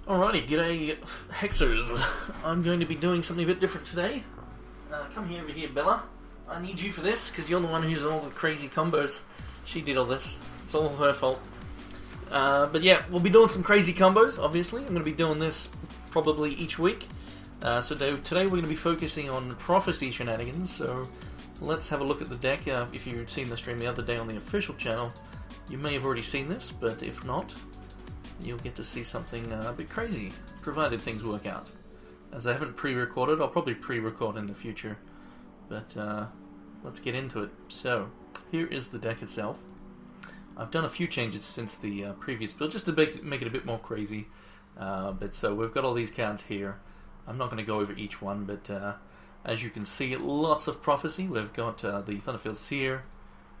Alrighty, g'day Hexers. I'm going to be doing something a bit different today. Come here over here, Bella. I need you for this, because you're the one who's all the crazy combos. She did all this. It's all her fault. But yeah, we'll be doing some crazy combos, obviously. I'm going to be doing this probably each week. So today we're going to be focusing on Prophecy shenanigans, so let's have a look at the deck. If you'd seen the stream the other day on the official channel, you may have already seen this, but if not, you'll get to see something a bit crazy, provided things work out. As I haven't pre-recorded, I'll probably pre-record in the future, but let's get into it. So, here is the deck itself. I've done a few changes since the previous build, just to make it a bit more crazy. But so, we've got all these cards here. I'm not going to go over each one, but as you can see, lots of Prophecy. We've got the Thunderfield Seer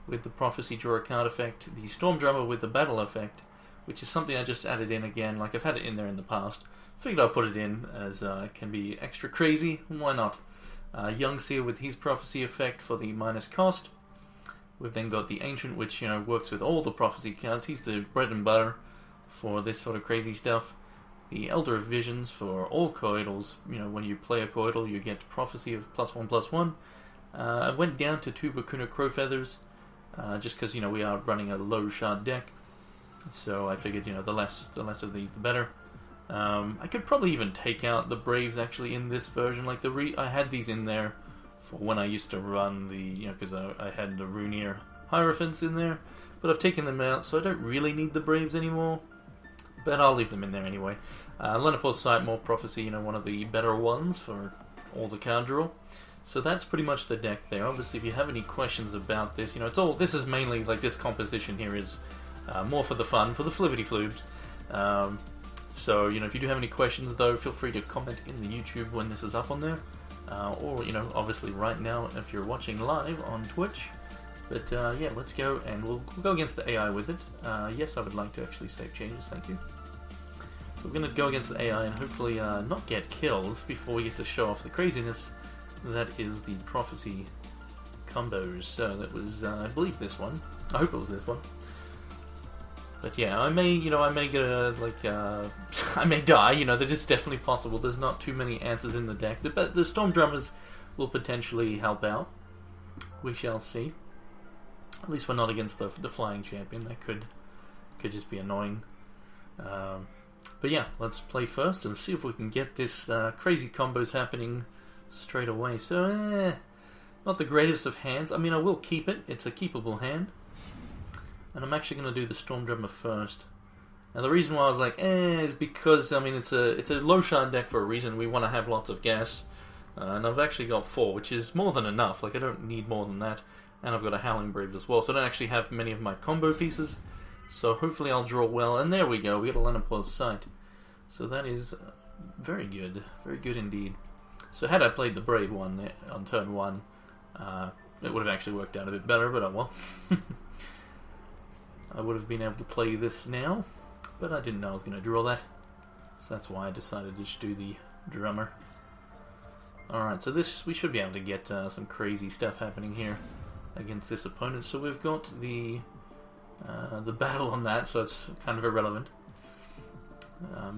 with the Prophecy Draw a Card effect, the Storm Drummer with the Battle effect, which is something I just added in again. Like, I've had it in there in the past. Figured I'd put it in as it can be extra crazy. Why not? Young Seer with his Prophecy effect for the minus cost. We've then got the Ancient, which, you know, works with all the Prophecy cards. He's the bread and butter for this sort of crazy stuff. The Elder of Visions for all Coyotles. You know, when you play a Coyotle, you get Prophecy of +1/+1. I went down to 2 Bakuna Crow Feathers, just because, you know, we are running a low shard deck. So I figured, you know, the less of these, the better. I could probably even take out the Braves actually in this version. Like I had these in there for when I used to run the, you know, because I had the Runier Hierophants in there, but I've taken them out, so I don't really need the Braves anymore. But I'll leave them in there anyway. Lenopause Sight, more Prophecy, you know, one of the better ones for all the card draw. So that's pretty much the deck there. Obviously, if you have any questions about this, you know, this is mainly like this composition here is. More for the fun, for the flibbity floobs. So, you know, if you do have any questions, though, feel free to comment in the YouTube when this is up on there. Or, you know, obviously right now if you're watching live on Twitch. But, yeah, let's go, and we'll go against the AI with it. Yes, I would like to actually save changes, thank you. So we're going to go against the AI and hopefully not get killed before we get to show off the craziness. That is the Prophecy combos. So that was, I believe, this one. I hope it was this one. But yeah, I may get I may die, you know, that is definitely possible. There's not too many answers in the deck. But the Storm Drummers will potentially help out. We shall see. At least we're not against the Flying Champion. That could just be annoying. But yeah, let's play first and see if we can get this crazy combos happening straight away. So, not the greatest of hands. I mean, I will keep it. It's a keepable hand. And I'm actually going to do the Storm Drummer first. Now the reason why I was like, is because, I mean, it's a low shard deck for a reason. We want to have lots of gas. And I've actually got 4, which is more than enough. Like, I don't need more than that. And I've got a Howling Brave as well. So I don't actually have many of my combo pieces. So hopefully I'll draw well. And there we go. We got a Lenopause Sight. So that is very good. Very good indeed. So had I played the Brave one on turn 1, it would have actually worked out a bit better, but oh well. I would have been able to play this now, but I didn't know I was going to draw that. So that's why I decided to just do the Drummer. Alright, so we should be able to get some crazy stuff happening here against this opponent. So we've got the battle on that, so it's kind of irrelevant.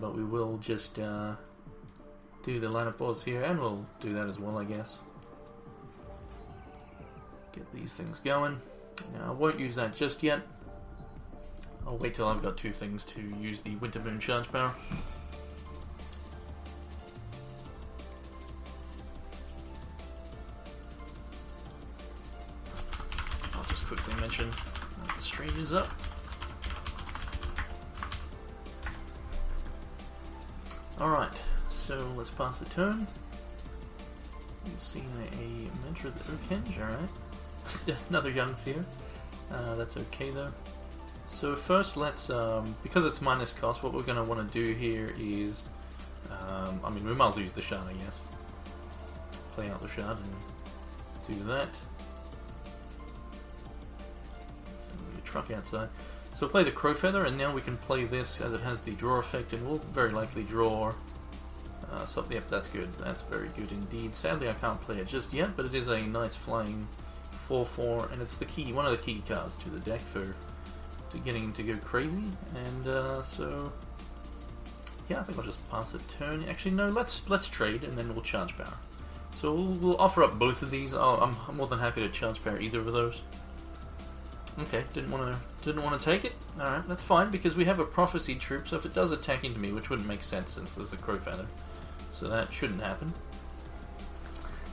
But we will just do the Lenopause here, and we'll do that as well, I guess. Get these things going. Now, I won't use that just yet. I'll wait till I've got 2 things to use the Winter Moon Charge Power. I'll just quickly mention that the stream is up. Alright, so let's pass the turn. We've seen a Mentor of the Oakhenge, alright. Another Young Seer. That's okay though. So first let's, because it's minus cost, what we're going to want to do here is, I mean, we might as well use the shard, I guess. Play out the shard and do that. Sounds like a truck outside. So play the Crow Feather, and now we can play this as it has the draw effect, and we'll very likely draw something. Yep, that's good. That's very good indeed. Sadly, I can't play it just yet, but it is a nice flying 4/4, and it's the key, one of the key cards to the deck for getting to go crazy. And so yeah, I think I'll just pass the turn. Actually, no, let's trade and then we'll charge power. So we'll offer up both of these. I'm more than happy to charge power either of those. Okay, didn't want to take it. All right, that's fine because we have a prophecy troop. So if it does attack into me, which wouldn't make sense since there's a crow feather, so that shouldn't happen.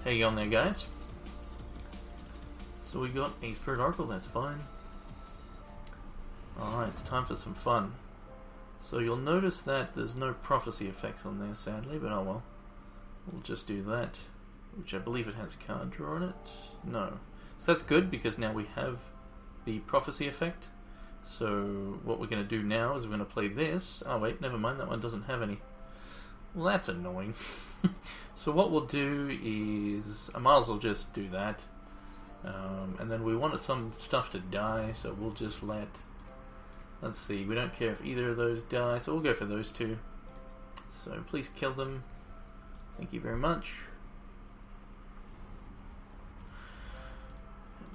How you going there, guys? So we got a Spirit Oracle. That's fine. All right, it's time for some fun. So you'll notice that there's no prophecy effects on there, sadly, but oh well. We'll just do that, which I believe it has card draw on it. No. So that's good because now we have the prophecy effect. So what we're going to do now is we're going to play this. Oh wait, never mind, that one doesn't have any. Well, that's annoying. So what we'll do is, I might as well just do that. And then we wanted some stuff to die, so we'll just let... Let's see, we don't care if either of those die, so we'll go for those two. So please kill them. Thank you very much.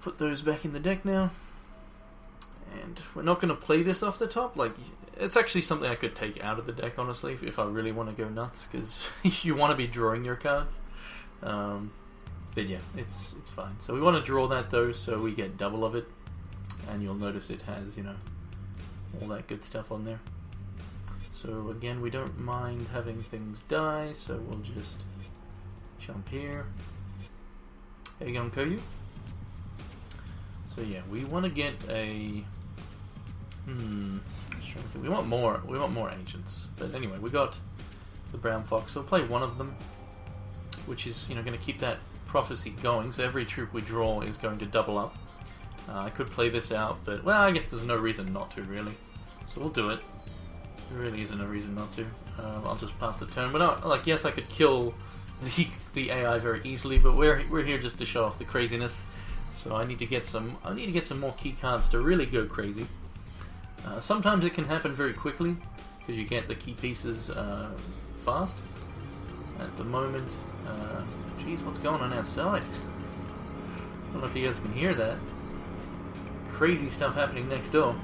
Put those back in the deck now. And we're not going to play this off the top. Like, it's actually something I could take out of the deck, honestly, if I really want to go nuts, because you want to be drawing your cards. But yeah, it's fine. So we want to draw that though, so we get double of it. And you'll notice it has, you know, all that good stuff on there. So again, we don't mind having things die, so we'll just jump here. How you going, Koyu? So yeah, we want to get a... we want more agents. But anyway, we got the brown fox, so we'll play one of them, which is, you know, going to keep that prophecy going. So every troop we draw is going to double up. I could play this out, but, well, I guess there's no reason not to, really. So we'll do it. There really isn't a reason not to. I'll just pass the turn. But not, like, yes, I could kill the AI very easily, but we're here just to show off the craziness. So I need to get some more key cards to really go crazy. Sometimes it can happen very quickly because you get the key pieces fast. At the moment, geez, what's going on outside? I don't know if you guys can hear that. Crazy stuff happening next door.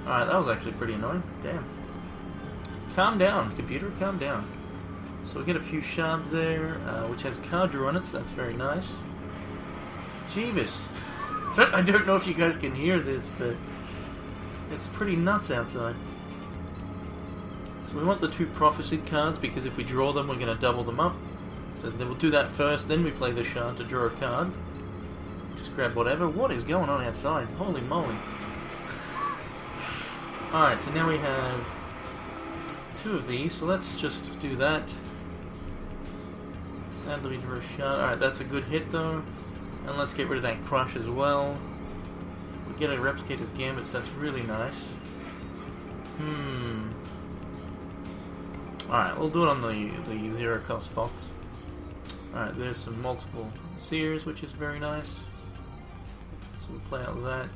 Alright, that was actually pretty annoying. Damn. Calm down, computer, calm down. So we get a few shards there, which has card draw on it, so that's very nice. Jeebus. I don't know if you guys can hear this, but it's pretty nuts outside. So we want the two prophecy cards, because if we draw them, we're going to double them up. So then we'll do that first, then we play the shard to draw a card. Just grab whatever. What is going on outside? Holy moly. Alright, so now we have two of these, so let's just do that. Sadly, we drew a shard. Alright, that's a good hit though. And let's get rid of that crush as well. We get a Replicator's Gambit, so that's really nice. Alright, we'll do it on the zero cost Fox. Alright, there's some multiple Seers, which is very nice. So we'll play out that.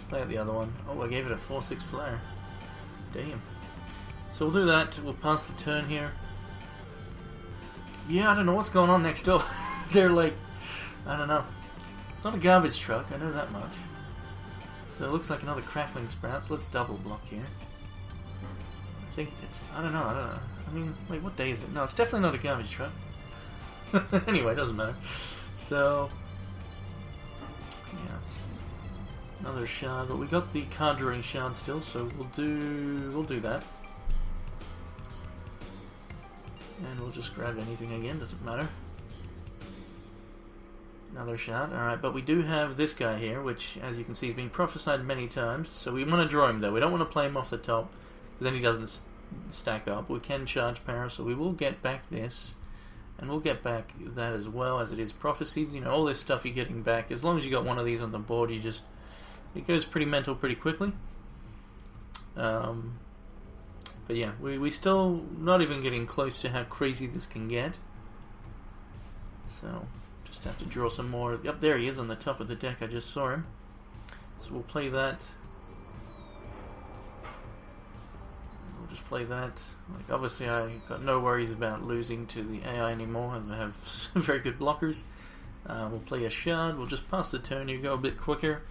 Play out the other one. Oh, I gave it a 4/6 flare. Damn. So we'll do that. We'll pass the turn here. Yeah, I don't know what's going on next door. They're like, I don't know. It's not a garbage truck, I know that much. So it looks like another crackling sprout, so let's double block here. I think it's, I don't know. I mean, wait, what day is it? No, it's definitely not a garbage truck. Anyway, it doesn't matter. So, yeah. Another shard, but we got the card drawing shard still, so we'll do that. And we'll just grab anything again, doesn't matter. Another shard, alright, but we do have this guy here, which, as you can see, has been prophesied many times, so we want to draw him though. We don't want to play him off the top, because then he doesn't stack up. We can charge power, so we will get back this, and we'll get back that as well, as it is prophesied. You know, all this stuff you're getting back, as long as you got one of these on the board, you just, it goes pretty mental pretty quickly. But yeah, we still not even getting close to how crazy this can get. So, just have to draw some more. Up there he is on the top of the deck, I just saw him. So we'll play that. We'll just play that. Like, obviously I got no worries about losing to the AI anymore, as I have very good blockers. We'll play a shard, we'll just pass the turn here, go a bit quicker,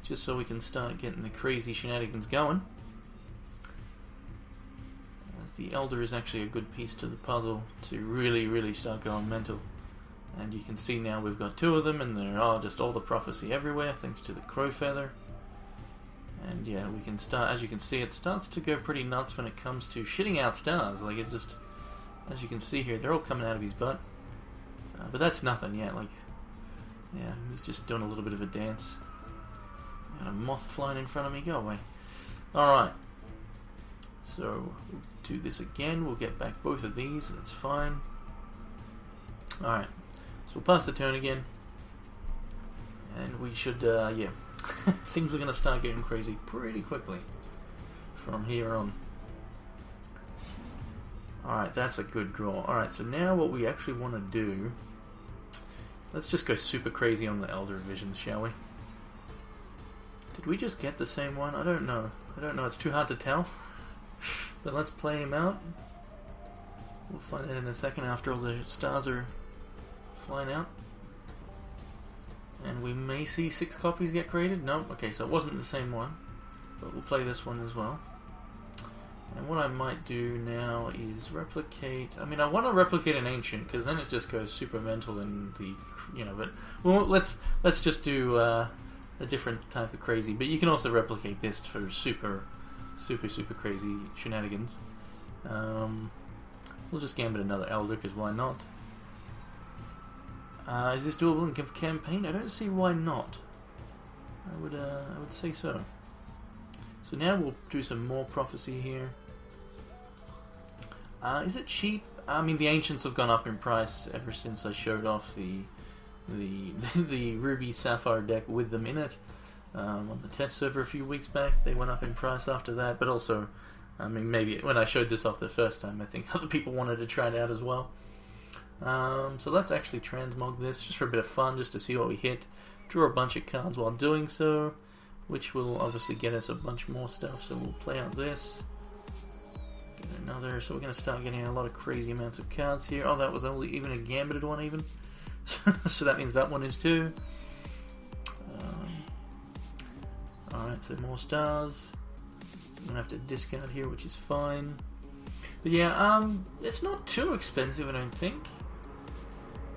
just so we can start getting the crazy shenanigans going. as the Elder is actually a good piece to the puzzle to really start going mental. And you can see now we've got 2 of them, and there are just all the prophecy everywhere thanks to the crow feather. And yeah, we can start, as you can see, it starts to go pretty nuts when it comes to shitting out stars. Like, it just, as you can see here, they're all coming out of his butt. But that's nothing yet. Like, yeah, he's just doing a little bit of a dance. Got a moth flying in front of me. Go away. Alright. So, we'll do this again. We'll get back both of these. That's fine. Alright. So we'll pass the turn again. And we should, yeah. Things are going to start getting crazy pretty quickly from here on. Alright, that's a good draw. Alright, so now what we actually want to do... Let's just go super crazy on the Elder Visions, shall we? Did we just get the same one? I don't know. It's too hard to tell. But let's play him out. We'll find out in a second after all the stars are flying out. And we may see 6 copies get created. Nope. Okay, so it wasn't the same one. But we'll play this one as well. And what I might do now is replicate... I mean, I want to replicate an Ancient, because then it just goes super mental in the... You know, but... Well, let's just do a different type of crazy. But you can also replicate this for super crazy shenanigans. We'll just gambit another Elder, because why not? Is this doable in campaign? I don't see why not. I would say so. So now we'll do some more prophecy here. Is it cheap? I mean, the Ancients have gone up in price ever since I showed off the Ruby Sapphire deck with them in it on the test server a few weeks back. They went up in price after that, but also, I mean, maybe when I showed this off the first time, I think other people wanted to try it out as well. So let's actually transmog this just for a bit of fun, just to see what we hit. Draw a bunch of cards while doing so, which will obviously get us a bunch more stuff. So we'll play out this. Get another. So we're going to start getting a lot of crazy amounts of cards here. Oh, that was only even a gambited one even. So that means that one is too. Alright, so more stars. I'm going to have to discard here, which is fine. But yeah, it's not too expensive, I don't think.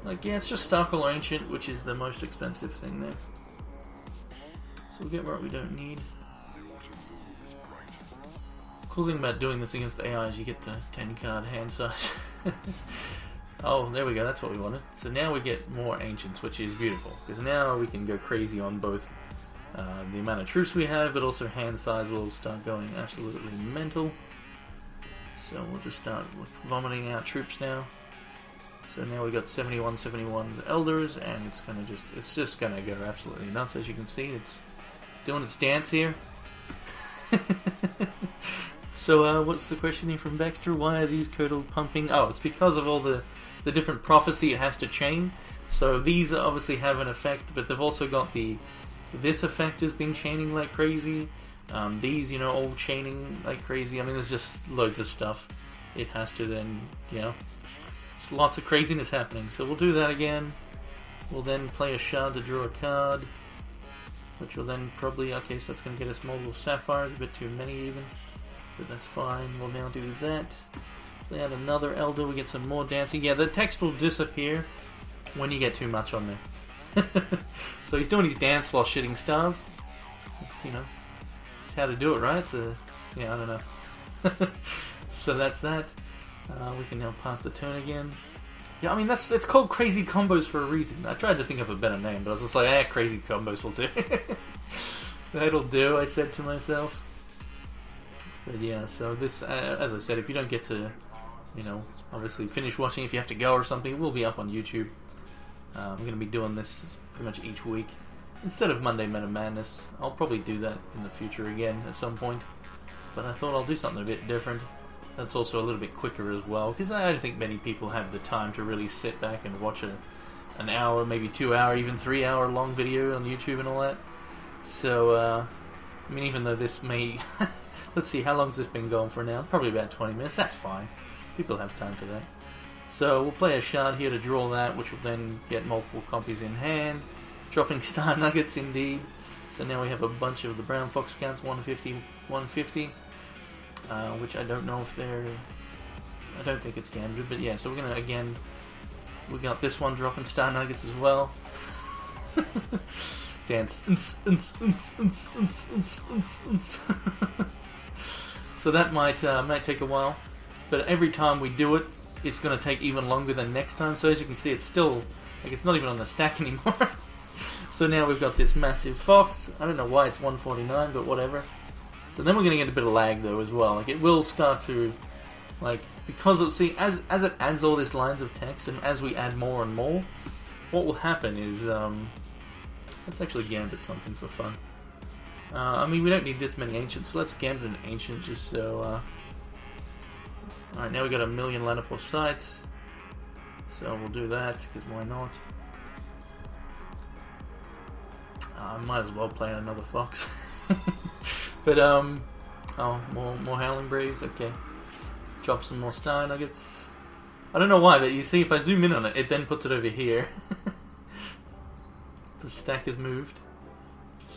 Like, yeah, it's just Starkle Ancient, which is the most expensive thing there. So we'll get what we don't need. Cool thing about doing this against the AI is you get the 10 card hand size. Oh, there we go, that's what we wanted. So now we get more Ancients, which is beautiful. Because now we can go crazy on both the amount of troops we have, but also hand size will start going absolutely mental. So we'll just start vomiting out troops now. So now we've got 71's Elders, and it's just gonna go absolutely nuts. As you can see, it's doing its dance here. So what's the question here from Baxter? Why are these Coyotle pumping? Oh, it's because of all the different prophecy it has to chain. So these obviously have an effect, but they've also got this effect has been chaining like crazy. These, you know, all chaining like crazy. I mean, there's just loads of stuff. It has to then, you know, there's lots of craziness happening. So we'll do that again. We'll then play a shard to draw a card, which will then probably, okay, so that's going to get us multiple sapphires, a bit too many even, but that's fine. We'll now do that. Play out another Elder, we get some more dancing. Yeah, the text will disappear when you get too much on there. So he's doing his dance while shitting stars. It's, you know, it's how to do it, right? So, yeah, I don't know. So that's that. We can now pass the turn again. Yeah, I mean, it's called Crazy Combos for a reason. I tried to think of a better name, but I was just like, Crazy Combos will do. That'll do, I said to myself. But yeah, so this, as I said, if you don't get to, you know, obviously finish watching, if you have to go or something, it will be up on YouTube. I'm going to be doing this pretty much each week. Instead of Monday Meta Madness, I'll probably do that in the future again at some point. But I thought I'll do something a bit different. That's also a little bit quicker as well, because I don't think many people have the time to really sit back and watch an hour, maybe 2 hour, even 3 hour long video on YouTube and all that. So, I mean, even though this may... Let's see, how long has this been going for now? Probably about 20 minutes, that's fine. People have time for that. So we'll play a shard here to draw that, which will then get multiple copies in hand. Dropping star nuggets indeed. So now we have a bunch of the brown fox counts, 150, 150. Which I don't know if they're I don't think it's gambit, but yeah, so we're gonna, again, we got this one dropping star nuggets as well. Dance. So that might take a while, but every time we do it, it's going to take even longer than next time. So as you can see, it's still, like, it's not even on the stack anymore. So now we've got this massive fox. I don't know why it's 149, but whatever. So then we're going to get a bit of lag though as well. Like, it will start to, like, because of, see, as it adds all these lines of text, and as we add more and more, what will happen is, let's actually gambit something for fun. I mean, we don't need this many ancients, so let's gambit an ancient just so, Alright, now we've got 1 million Lanapor sites, so we'll do that, because why not? I might as well play another fox. But, oh, more Howling Braves, okay. Drop some more star nuggets. I don't know why, but you see, if I zoom in on it, it then puts it over here. The stack has moved.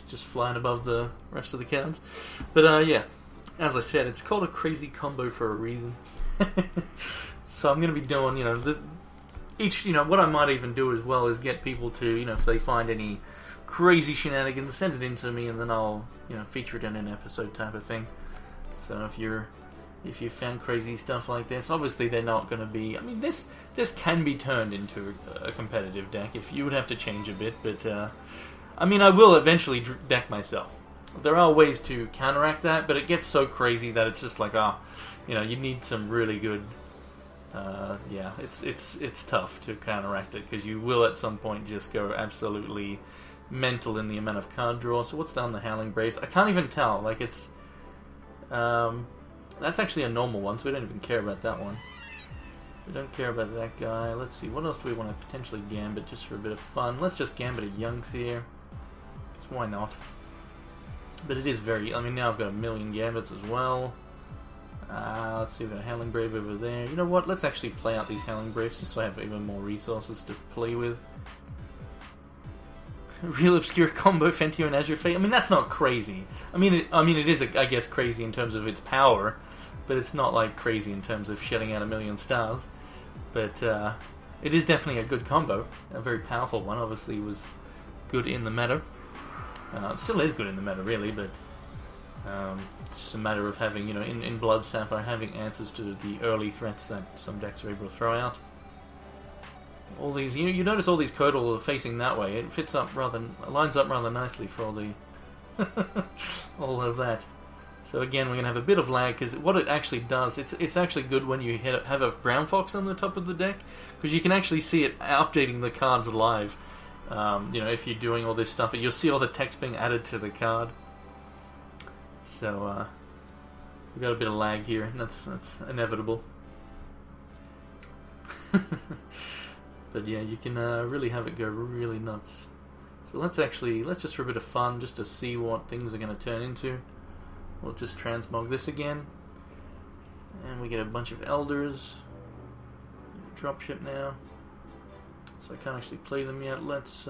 Just flying above the rest of the cards. But, yeah. As I said, it's called a crazy combo for a reason. So I'm going to be doing, you know, what I might even do as well is get people to, you know, if they find any crazy shenanigans, send it in to me, and then I'll, you know, feature it in an episode type of thing. So if you found crazy stuff like this, obviously they're not going to be, I mean, this can be turned into a competitive deck. If you would have to change a bit, but I mean, I will eventually deck myself. There are ways to counteract that, but it gets so crazy that it's just like, you know, you need some really good, yeah, it's tough to counteract it, because you will at some point just go absolutely mental in the amount of card draw. So what's down the Howling Braves? I can't even tell, like, it's, that's actually a normal one, so we don't even care about that one. We don't care about that guy. Let's see, what else do we want to potentially gambit just for a bit of fun? Let's just gambit a Youngs here. So why not? But it is very, I mean, now I've got 1 million gambits as well. Let's see, we've got a Howling Brave over there. You know what, let's actually play out these Howling Braves just so I have even more resources to play with. Real obscure combo, Fentio and Azure Fate. I mean, that's not crazy. I mean, it is, I guess, crazy in terms of its power, but it's not like crazy in terms of shelling out 1 million stars. But it is definitely a good combo, a very powerful one. Obviously, was good in the meta. It still is good in the meta, really, but it's just a matter of having, you know, in Blood Sapphire, having answers to the early threats that some decks are able to throw out. All these, you notice all these Coyotle are facing that way. It fits up lines up rather nicely for all the all of that. So again, we're going to have a bit of lag, because what it actually does, it's actually good when you have a brown fox on the top of the deck, because you can actually see it updating the cards live. You know, if you're doing all this stuff, you'll see all the text being added to the card. So we've got a bit of lag here, and that's inevitable. But yeah, you can really have it go really nuts. So let's just for a bit of fun, just to see what things are going to turn into. We'll just transmog this again, and we get a bunch of elders. Dropship now, so I can't actually play them yet. Let's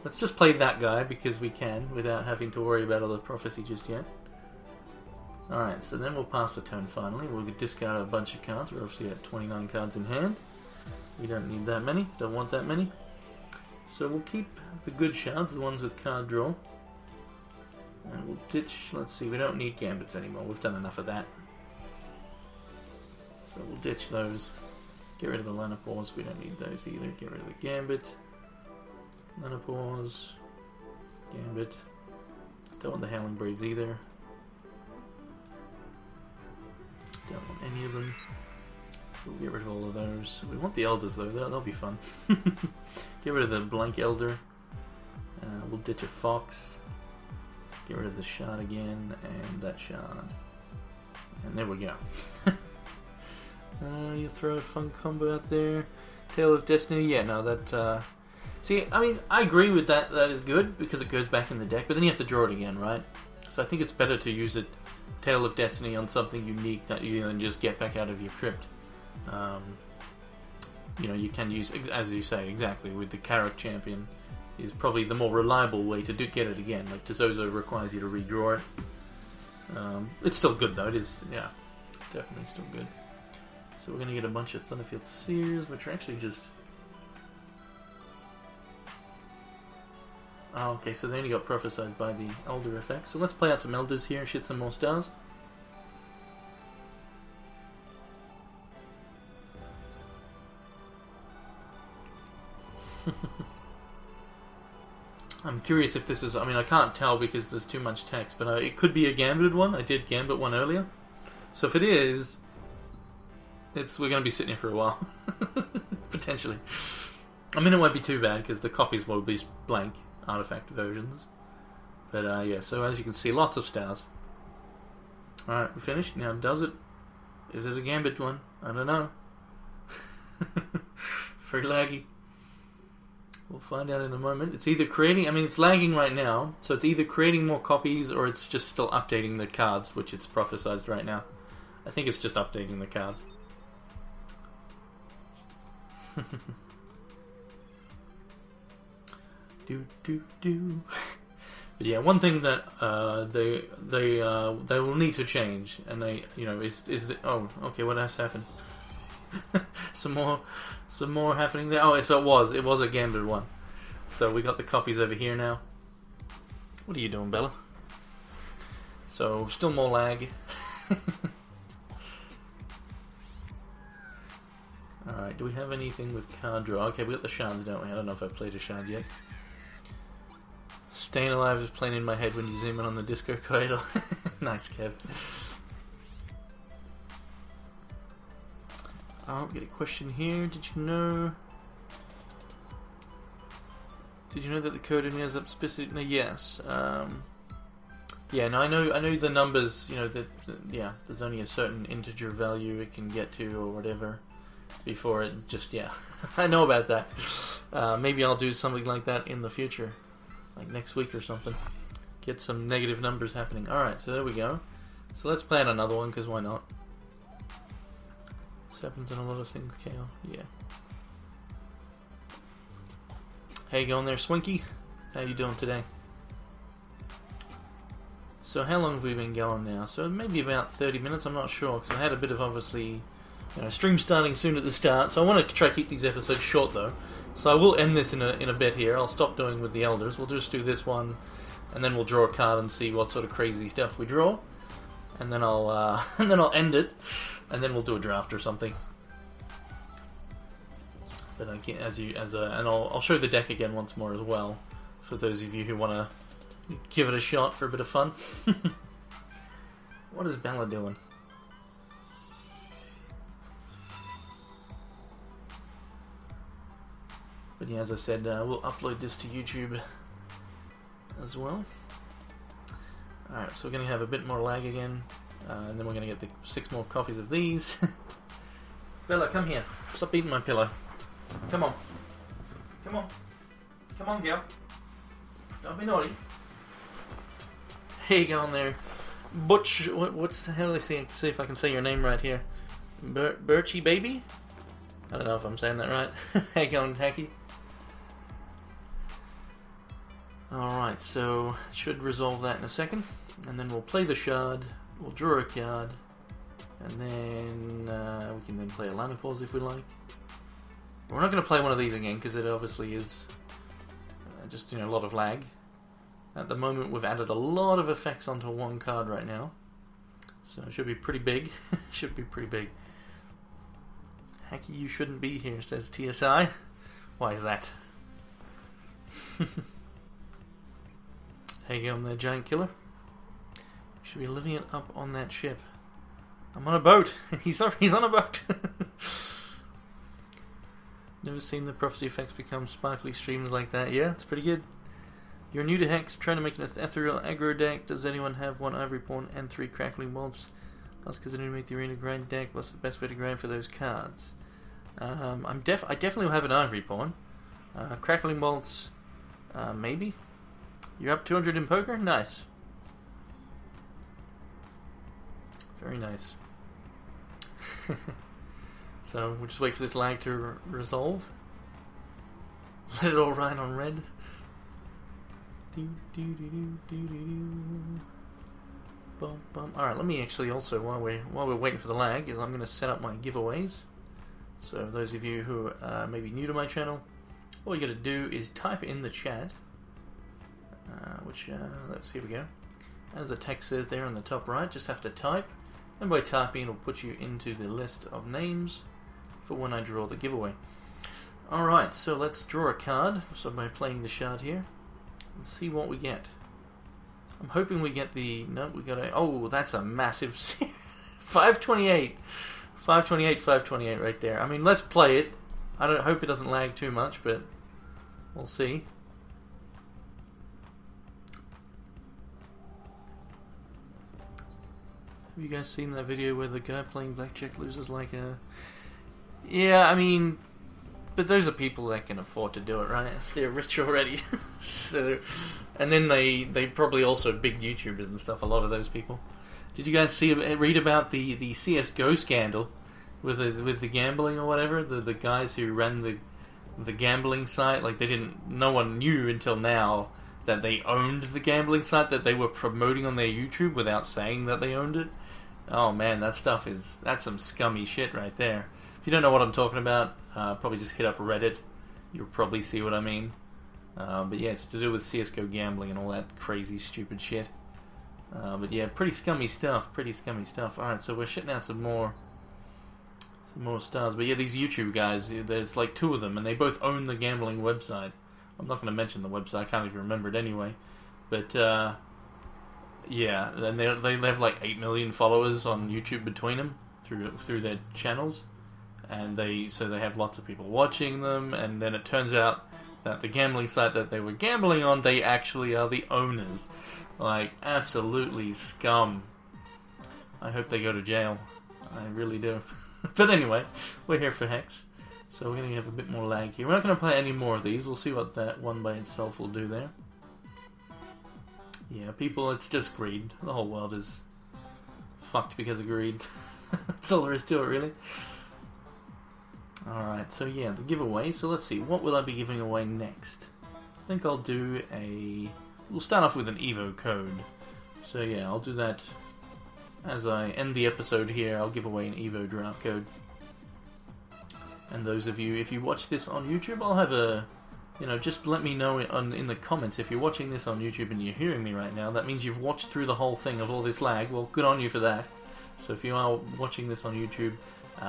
let's just play that guy, because we can, without having to worry about other prophecy just yet. Alright, so then we'll pass the turn finally. We'll discard a bunch of cards. We're obviously at 29 cards in hand. We don't need that many, don't want that many. So we'll keep the good shards, the ones with card draw. And we'll ditch, let's see, we don't need gambits anymore. We've done enough of that. So we'll ditch those. Get rid of the Lanapors, we don't need those either. Get rid of the gambit. Lanapors. Gambit. Don't want the Howling Braves either. Don't want any of them. So we'll get rid of all of those. We want the Elders though, that'll be fun. Get rid of the blank Elder. We'll ditch a Fox. Get rid of the Shard again, and that Shard. And there we go. You throw a fun combo out there. Tale of Destiny, yeah, no, that... See, I mean, I agree with that, that is good, because it goes back in the deck, but then you have to draw it again, right? So I think it's better to use it, Tale of Destiny, on something unique that you then just get back out of your crypt. You know, you can use, as you say, exactly, with the Carrot Champion, is probably the more reliable way to get it again. Like, Tezozo requires you to redraw it. It's still good though. It is, yeah, definitely still good. So we're gonna get a bunch of Thunderfield Seers, which are actually just. Oh, okay, so they only got prophesied by the Elder effect. So let's play out some Elders here and shit some more stars. I'm curious if this is... I mean, I can't tell because there's too much text, but it could be a gambited one. I did gambit one earlier. So if it is, we're going to be sitting here for a while. Potentially. I mean, it won't be too bad because the copies will be blank artifact versions. But yeah, so as you can see, lots of stars. Alright, we're finished. Now, does it... Is it a gambit one? I don't know. Very laggy. We'll find out in a moment. It's either creating... I mean, it's lagging right now, so it's either creating more copies or it's just still updating the cards, which it's prophesized right now. I think it's just updating the cards. do. But yeah, one thing that they will need to change, and they, you know, is the... Oh, okay, what else happened? some more happening there. Oh, so it was a gambit one. So we got the copies over here now. What are you doing, Bella? So still more lag. Alright, do we have anything with card draw? Okay, we got the shards, don't we? I don't know if I've played a shard yet. Staying Alive is playing in my head when you zoom in on the disco Coyotle. Nice, Kev. Oh, we get a question here. Did you know that the code only up specific? No, yes. Yeah, no, I know the numbers. You know that. Yeah, there's only a certain integer value it can get to, or whatever, before it just. Yeah, I know about that. Maybe I'll do something like that in the future, like next week or something. Get some negative numbers happening. All right, so there we go. So let's plan another one, because why not? Happens in a lot of things, Kale. Yeah. How you going there, Swinky? How you doing today? So how long have we been going now? So maybe about 30 minutes, I'm not sure, because I had a bit of, obviously, you know, stream starting soon at the start, so I want to try to keep these episodes short, though. So I will end this in a bit here. I'll stop doing with the Elders. We'll just do this one, and then we'll draw a card and see what sort of crazy stuff we draw. And then I'll end it. And then we'll do a draft or something. But and I'll show the deck again once more as well, for those of you who want to give it a shot for a bit of fun. What is Bella doing? But yeah, as I said, we'll upload this to YouTube as well. Alright, so we're going to have a bit more lag again. And then we're going to get the 6 more copies of these. Bella, come here. Stop eating my pillow. Come on. Come on. Come on, girl. Don't be naughty. Here you go on there. Butch, what's the hell? Let's see if I can say your name right here. Birchie Baby? I don't know if I'm saying that right. How you going, Hacky? Alright, so should resolve that in a second. And then we'll play the shard. We'll draw a card, and then we can then play a Lana Pause if we like. We're not going to play one of these again because it obviously is just, you know, a lot of lag. At the moment, we've added a lot of effects onto one card right now, so it should be pretty big. Should be pretty big. Hacky, you shouldn't be here, says TSI. Why is that? How you going there, Giant Killer? Should be living it up on that ship. I'm on a boat. He's on a boat. Never seen the prophecy effects become sparkly streams like that. Yeah, it's pretty good. You're new to Hex, trying to make an ethereal aggro deck. Does anyone have 1 Ivory Pawn and 3 Crackling Bolts? Ask because I need to make the arena grind deck. What's the best way to grind for those cards? I definitely will have an Ivory Pawn. Crackling Bolts, maybe. You're up 200 in poker? Nice. Very nice. So we'll just wait for this lag to resolve. Let it all ride on red. Alright, let me actually also, while we're waiting for the lag, is I'm going to set up my giveaways. So those of you who are maybe new to my channel, all you got to do is type in the chat, here we go. As the text says there on the top right, just have to type, and by typing it'll put you into the list of names for when I draw the giveaway. Alright, so let's draw a card, so by playing the shard here, and see what we get. I'm hoping we get the... No, we got a... Oh, that's a massive... 528! 528 right there. I mean, let's play it. I don't hope it doesn't lag too much, but we'll see. Have you guys seen that video where the guy playing blackjack loses like a... Yeah, I mean... But those are people that can afford to do it, right? They're rich already. So, and then they probably also big YouTubers and stuff, a lot of those people. Did you guys read about the CSGO scandal with the gambling or whatever? The guys who ran the gambling site, like no one knew until now that they owned the gambling site that they were promoting on their YouTube without saying that they owned it. Oh man, that's some scummy shit right there. If you don't know what I'm talking about, probably just hit up Reddit. You'll probably see what I mean. But yeah, it's to do with CSGO gambling and all that crazy, stupid shit. But yeah, pretty scummy stuff. Alright, so we're shitting out some more stars. But yeah, these YouTube guys, there's like two of them, and they both own the gambling website. I'm not going to mention the website, I can't even remember it anyway. But yeah, and they have like 8 million followers on YouTube between them through their channels. And so they have lots of people watching them, and then it turns out that the gambling site that they were gambling on, they actually are the owners. Like, absolutely scum. I hope they go to jail. I really do. But anyway, we're here for Hex, so we're going to have a bit more lag here. We're not going to play any more of these. We'll see what that one by itself will do there. Yeah, people, it's just greed. The whole world is fucked because of greed. That's all there is to it, really. Alright, so yeah, the giveaway. So let's see, what will I be giving away next? I think I'll do we'll start off with an Evo code. So yeah, I'll do that as I end the episode here. I'll give away an Evo draft code. And those of you, if you watch this on YouTube, I'll have just let me know in the comments. If you're watching this on YouTube and you're hearing me right now, that means you've watched through the whole thing of all this lag. Well, good on you for that. So if you are watching this on YouTube,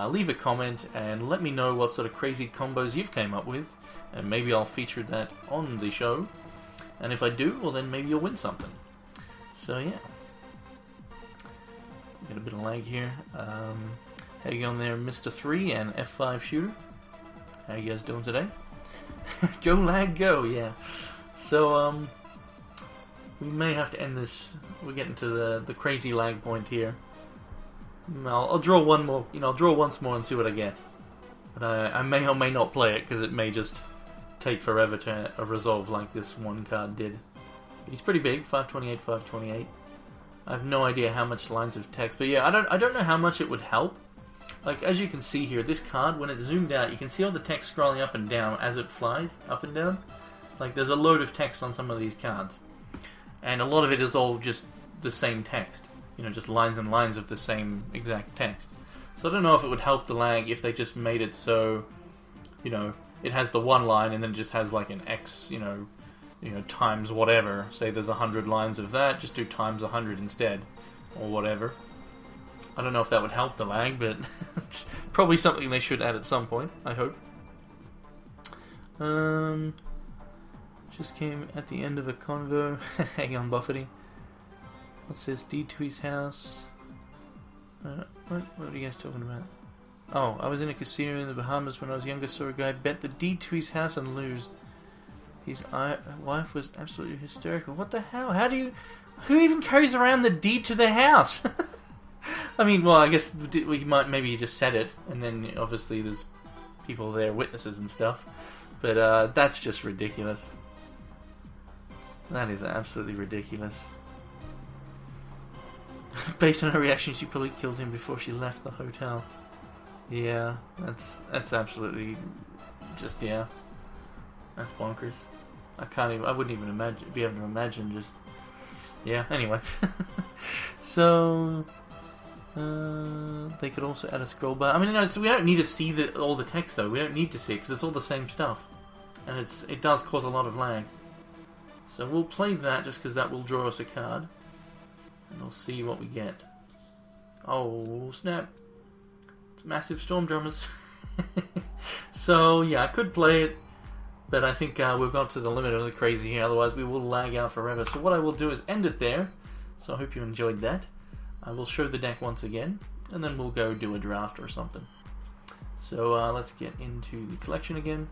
leave a comment and let me know what sort of crazy combos you've came up with, and maybe I'll feature that on the show. And if I do, well then maybe you'll win something. So yeah, got a bit of lag here. How you going there, Mr. 3 and F5 Shooter? How you guys doing today? Go lag, go! Yeah. So we may have to end this. We're getting to the crazy lag point here. I'll draw one more. I'll draw once more and see what I get. But I may or may not play it because it may just take forever to resolve like this one card did. But he's pretty big, 528. I have no idea how much lines of text, but yeah, I don't know how much it would help. Like as you can see here, this card when it's zoomed out, you can see all the text scrolling up and down as it flies up and down. Like there's a load of text on some of these cards, and a lot of it is all just the same text. Just lines and lines of the same exact text. So I don't know if it would help the lag if they just made it so, it has the one line and then it just has like an X, times whatever. Say there's 100 lines of that, just do times 100 instead, or whatever. I don't know if that would help the lag, but it's probably something they should add at some point, I hope. Just came at the end of a convo. Hang on, Buffety. What says D to his house? What are you guys talking about? Oh, I was in a casino in the Bahamas when I was younger, saw a guy bet the D to his house and lose. His wife was absolutely hysterical. What the hell? Who even carries around the D to their house? I mean, well, I guess maybe he just said it, and then obviously there's people there, witnesses and stuff. But that's just ridiculous. That is absolutely ridiculous. Based on her reaction, she probably killed him before she left the hotel. Yeah, that's absolutely just, yeah. That's bonkers. I wouldn't even be able to imagine just Yeah, anyway. So... they could also add a scroll bar. I mean, no, we don't need to see all the text, though. We don't need to see it, because it's all the same stuff. And it does cause a lot of lag. So we'll play that, just because that will draw us a card. And we'll see what we get. Oh, snap. It's massive Storm Drummers. So, yeah, I could play it, but I think we've got to the limit of the crazy here, otherwise we will lag out forever. So what I will do is end it there. So I hope you enjoyed that. I will show the deck once again, and then we'll go do a draft or something. So let's get into the collection again.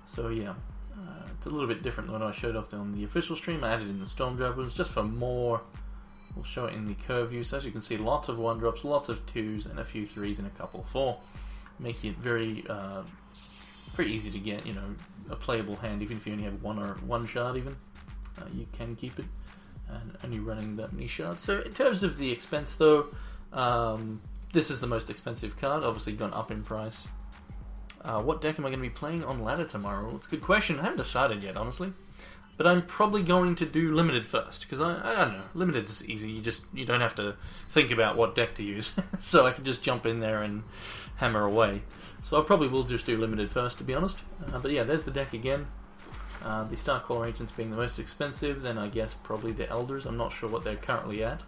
So yeah, it's a little bit different than what I showed off on the official stream. I added in the Storm Droppers just for more. We'll show it in the curve view. So as you can see, lots of 1-drops, lots of 2s, and a few 3s and a couple of 4. Making it very easy to get, you know, a playable hand, even if you only have one shard even. You can keep it. And only running that many shards. So in terms of the expense though, this is the most expensive card, obviously gone up in price. What deck am I going to be playing on ladder tomorrow? It's a good question. I haven't decided yet, honestly. But I'm probably going to do limited first, because I don't know, limited is easy. You don't have to think about what deck to use. So I can just jump in there and hammer away. So I probably will just do limited first, to be honest. But yeah, there's the deck again. The Starcaller Ancients being the most expensive, then I guess probably the Elders. I'm not sure what they're currently at.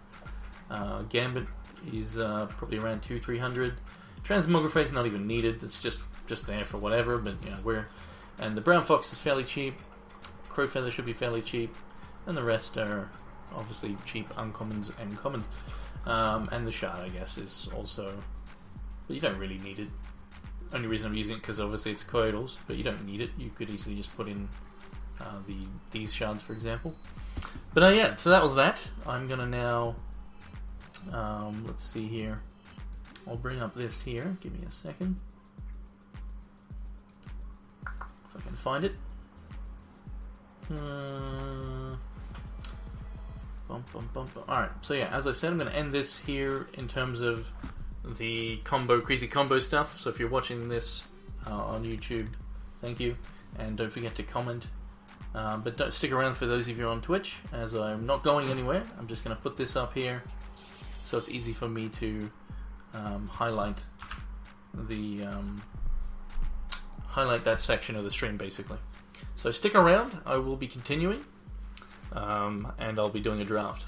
Gambit is probably around 200-300. Transmogrifate is not even needed. It's just there for whatever. But you know and the Brown Fox is fairly cheap. Crowfeather should be fairly cheap, and the rest are obviously cheap uncommons and commons. And the Shard, I guess, is also, but you don't really need it. Only reason I'm using it because obviously it's Coyotles, but you don't need it. You could easily just put in these shards, for example. But yeah, so that was that. I'm gonna now let's see here. I'll bring up this here. Give me a second if I can find it. Alright, so yeah, as I said, I'm going to end this here in terms of the crazy combo stuff. So if you're watching this on YouTube, thank you, and don't forget to comment. But don't stick around for those of you on Twitch, as I'm not going anywhere. I'm just going to put this up here, so it's easy for me to highlight that section of the stream, basically. So stick around. I will be continuing, and I'll be doing a draft.